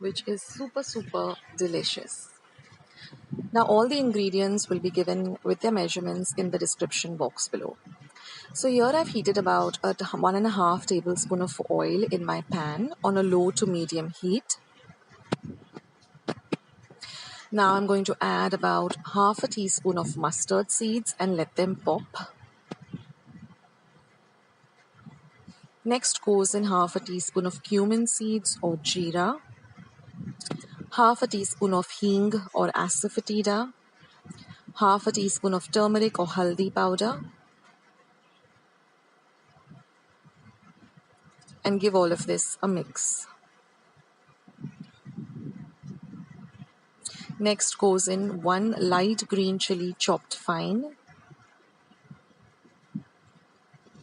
which is super delicious. Now all the ingredients will be given with their measurements in the description box below. So here I've heated about 1.5 tablespoon of oil in my pan on a low to medium heat. Now I'm going to add about half a teaspoon of mustard seeds and let them pop. Next goes in half a teaspoon of cumin seeds or jeera, half a teaspoon of hing or asafotedia, half a teaspoon of turmeric or haldi powder, and give all of this a mix. Next goes in 1 light green chilli chopped fine.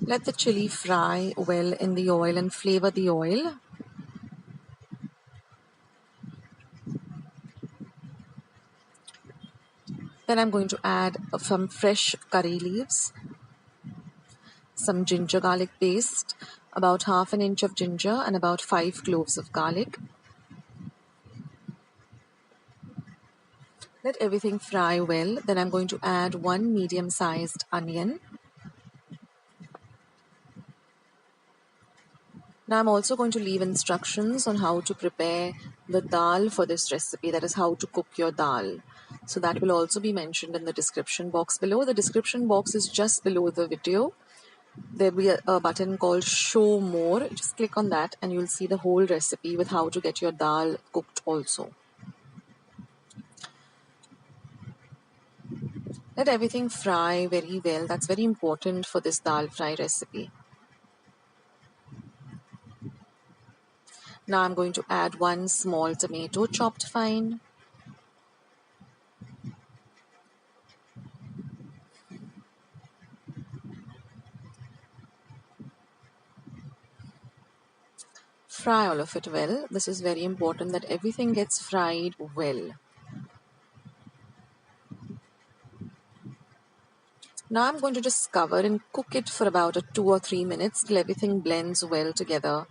Let the chilli fry well in the oil and flavor the oil. Then I'm going to add some fresh curry leaves, some ginger garlic paste, about half an inch of ginger and about 5 cloves of garlic. Let everything fry well. Then I'm going to add 1 medium-sized onion. Now I'm also going to leave instructions on how to prepare the dal for this recipe, that is how to cook your dal. So that will also be mentioned in the description box below. The description box is just below the video. There will be a button called show more. Just click on that and you'll see the whole recipe with how to get your dal cooked also. Let everything fry very well. That's very important for this dal fry recipe. Now I'm going to add 1 small tomato chopped fine. Fry all of it well. This is very important that everything gets fried well. Now I'm going to just cover and cook it for about 2 or 3 minutes till everything blends well together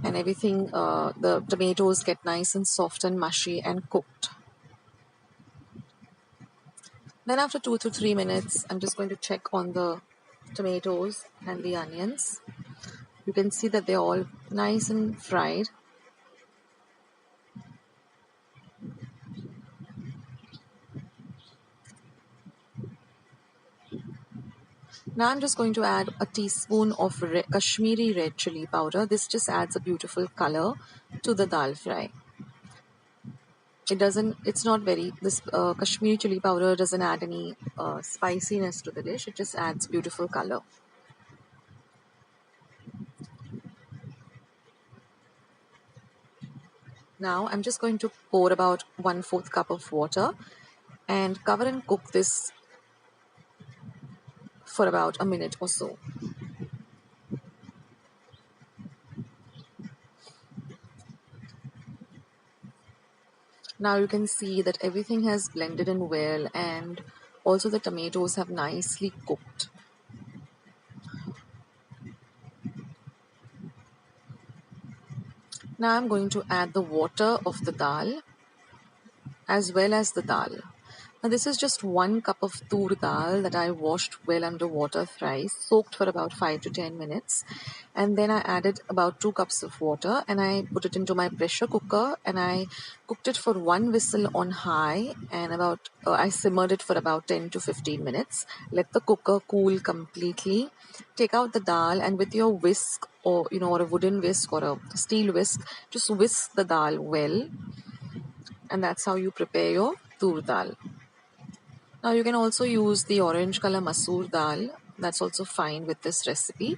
and everything, the tomatoes get nice and soft and mushy and cooked. Then after 2 to 3 minutes, I'm just going to check on the tomatoes and the onions. You can see that they're all nice and fried. Now I'm just going to add a teaspoon of Kashmiri red chili powder. This just adds a beautiful color to the dal fry. It's not very, this Kashmiri chili powder doesn't add any spiciness to the dish. It just adds beautiful color. Now I'm just going to pour about 1/4 cup of water and cover and cook this for about a minute or so. Now you can see that everything has blended in well and also the tomatoes have nicely cooked. Now I'm going to add the water of the dal as well as the dal. Now this is just 1 cup of toor dal that I washed well under water thrice, soaked for about 5 to 10 minutes. And then I added about 2 cups of water and I put it into my pressure cooker and I cooked it for 1 whistle on high and I simmered it for about 10 to 15 minutes. Let the cooker cool completely. Take out the dal and with your whisk or a wooden whisk or a steel whisk, just whisk the dal well. And that's how you prepare your toor dal. Now you can also use the orange color masoor dal. That's also fine with this recipe.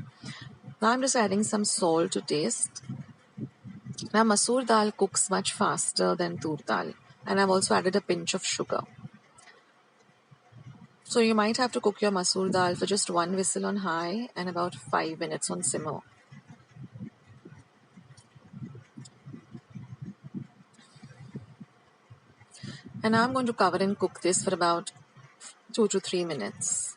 Now I'm just adding some salt to taste. Now masoor dal cooks much faster than toor dal. And I've also added a pinch of sugar. So you might have to cook your masoor dal for just 1 whistle on high and about 5 minutes on simmer. And now I'm going to cover and cook this for about 2 to 3 minutes.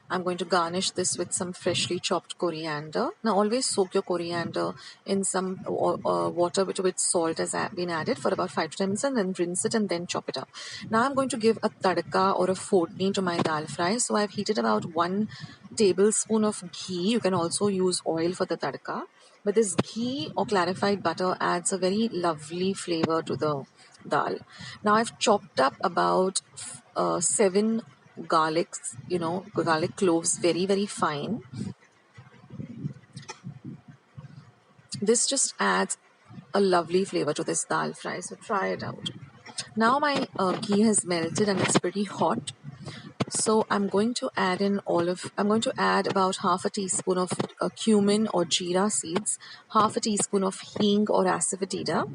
I'm going to garnish this with some freshly chopped coriander. Now always soak your coriander in some water with which salt has been added for about 5 to 10 minutes, and then rinse it and then chop it up. Now I'm going to give a tadka or a fotni to my dal fry. So I've heated about 1 tablespoon of ghee. You can also use oil for the tadka. But this ghee or clarified butter adds a very lovely flavor to the dal. Now I've chopped up about 7 garlics, garlic cloves very, very fine. This just adds a lovely flavor to this dal fry, so try it out. Now my ghee has melted and it's pretty hot. So I'm going to add about half a teaspoon of cumin or jeera seeds, half a teaspoon of hing or asafotedia,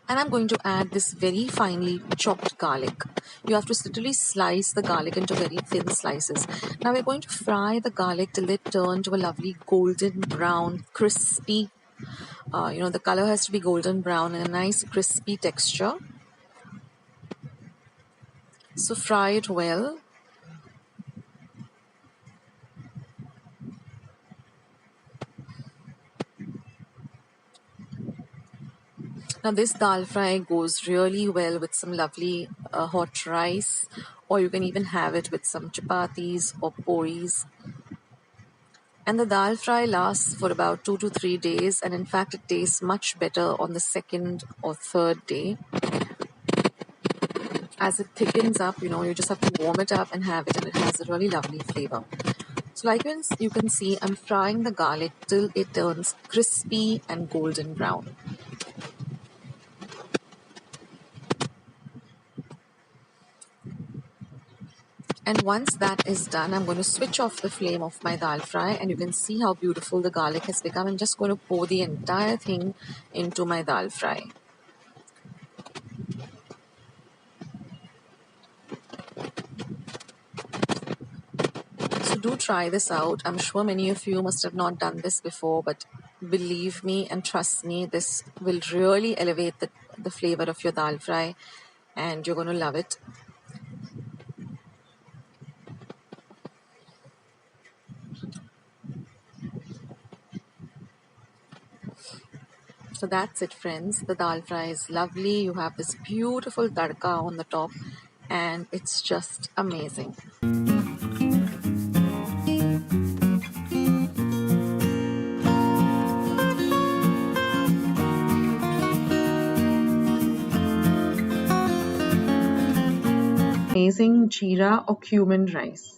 and I'm going to add this very finely chopped garlic. You have to literally slice the garlic into very thin slices. Now we're going to fry the garlic till they turn to a lovely golden brown, crispy, the color has to be golden brown and a nice crispy texture. So fry it well. Now this dal fry goes really well with some lovely hot rice, or you can even have it with some chapatis or puris. And the dal fry lasts for about 2 to 3 days, and in fact it tastes much better on the second or third day. As it thickens up, you just have to warm it up and have it, and it has a really lovely flavor. So like you can see, I'm frying the garlic till it turns crispy and golden brown. And once that is done, I'm going to switch off the flame of my dal fry, and you can see how beautiful the garlic has become. I'm just going to pour the entire thing into my dal fry. So do try this out. I'm sure many of you must have not done this before, but believe me and trust me, this will really elevate the flavor of your dal fry, and you're going to love it. So that's it, friends. The dal fry is lovely. You have this beautiful tadka on the top, and it's just amazing. Amazing jeera or cumin rice.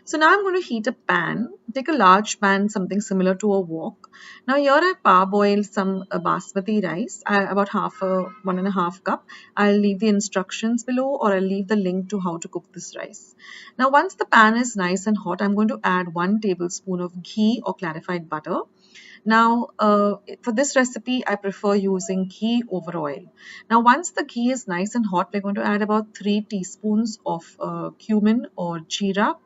So now I'm going to heat a pan. Take a large pan, something similar to a wok. Now here I parboiled some basmati rice, about 1.5 cup. I'll leave the instructions below, or I'll leave the link to how to cook this rice. Now once the pan is nice and hot, I'm going to add 1 tablespoon of ghee or clarified butter. Now, for this recipe, I prefer using ghee over oil. Now, once the ghee is nice and hot, we're going to add about 3 teaspoons of cumin or jeera,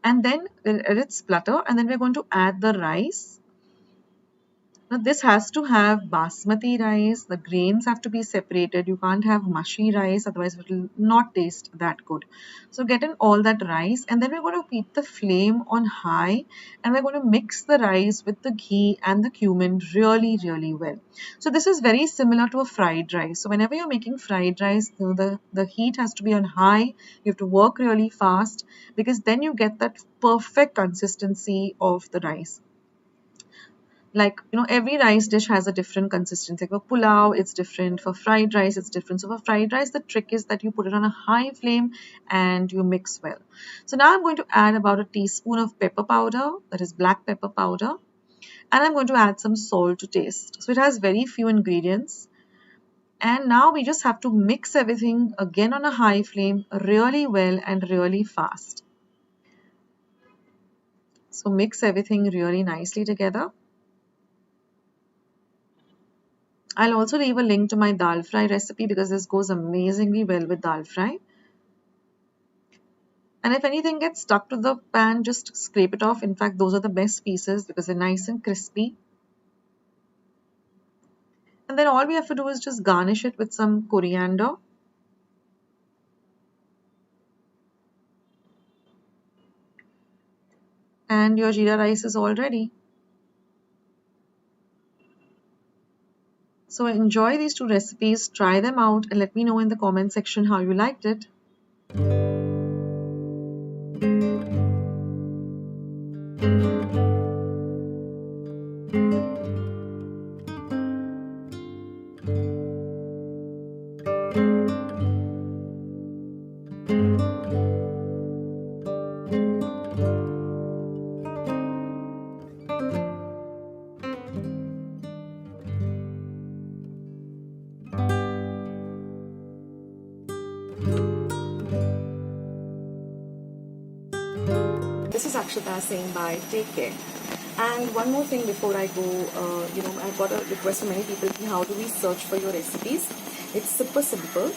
and then let it splutter, and then we're going to add the rice. Now this has to have basmati rice. The grains have to be separated. You can't have mushy rice, otherwise it will not taste that good. So get in all that rice, and then we're going to keep the flame on high, and we're going to mix the rice with the ghee and the cumin really, really well. So this is very similar to a fried rice. So whenever you're making fried rice, the heat has to be on high. You have to work really fast, because then you get that perfect consistency of the rice. Like, every rice dish has a different consistency. Like for pulao, it's different. For fried rice, it's different. So for fried rice, the trick is that you put it on a high flame and you mix well. So now I'm going to add about a teaspoon of pepper powder, that is black pepper powder. And I'm going to add some salt to taste. So it has very few ingredients. And now we just have to mix everything again on a high flame really well and really fast. So mix everything really nicely together. I'll also leave a link to my dal fry recipe, because this goes amazingly well with dal fry. And if anything gets stuck to the pan, just scrape it off. In fact, those are the best pieces because they're nice and crispy. And then all we have to do is just garnish it with some coriander. and your jeera rice is all ready. So enjoy these two recipes, try them out, and let me know in the comment section how you liked it. This is Akshata saying bye, take care. And one more thing before I go, I've got a request from many people, how do we search for your recipes? It's super simple.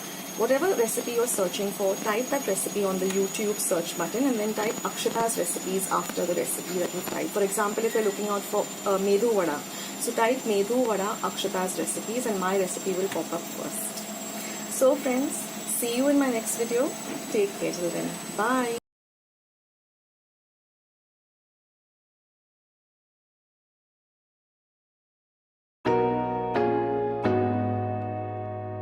Whatever recipe you're searching for, type that recipe on the YouTube search button and then type Akshata's recipes after the recipe that you've typed. For example, if you're looking out for Medhu Vada, so type Medhu Vada Akshata's recipes and my recipe will pop up first. So friends, see you in my next video. Take care till then. Bye.